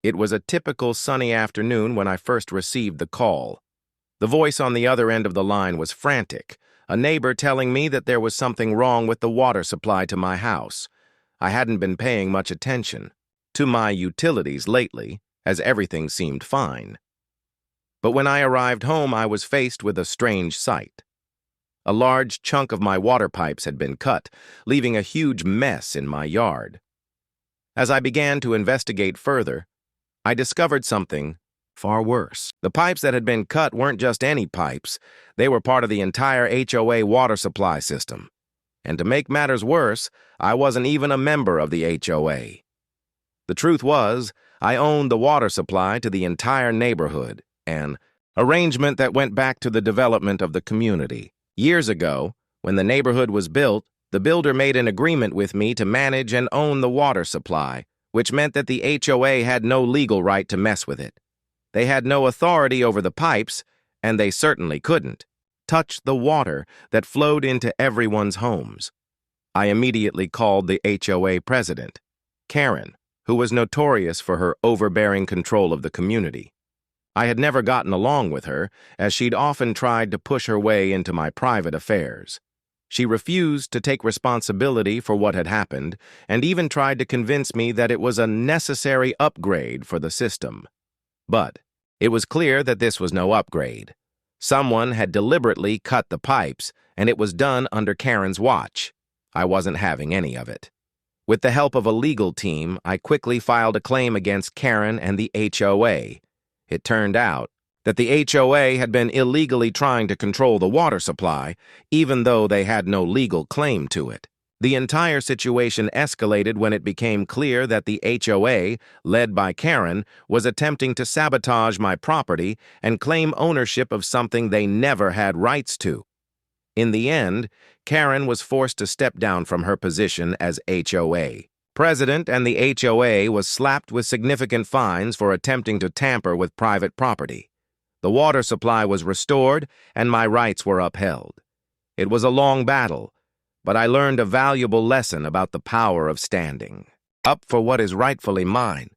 It was a typical sunny afternoon when I first received the call. The voice on the other end of the line was frantic, a neighbor telling me that there was something wrong with the water supply to my house. I hadn't been paying much attention to my utilities lately, as everything seemed fine. But when I arrived home, I was faced with a strange sight. A large chunk of my water pipes had been cut, leaving a huge mess in my yard. As I began to investigate further, I discovered something far worse. The pipes that had been cut weren't just any pipes. They were part of the entire HOA water supply system. And to make matters worse, I wasn't even a member of the HOA. The truth was, I owned the water supply to the entire neighborhood, an arrangement that went back to the development of the community. Years ago, when the neighborhood was built, the builder made an agreement with me to manage and own the water supply, which meant that the HOA had no legal right to mess with it. They had no authority over the pipes, and they certainly couldn't touch the water that flowed into everyone's homes. I immediately called the HOA president, Karen, who was notorious for her overbearing control of the community. I had never gotten along with her, as she'd often tried to push her way into my private affairs. She refused to take responsibility for what had happened, and even tried to convince me that it was a necessary upgrade for the system. But it was clear that this was no upgrade. Someone had deliberately cut the pipes, and it was done under Karen's watch. I wasn't having any of it. With the help of a legal team, I quickly filed a claim against Karen and the HOA. It turned out that the HOA had been illegally trying to control the water supply, even though they had no legal claim to it. The entire situation escalated when it became clear that the HOA, led by Karen, was attempting to sabotage my property and claim ownership of something they never had rights to. In the end, Karen was forced to step down from her position as HOA president, and the HOA was slapped with significant fines for attempting to tamper with private property. The water supply was restored, and my rights were upheld. It was a long battle, but I learned a valuable lesson about the power of standing up for what is rightfully mine.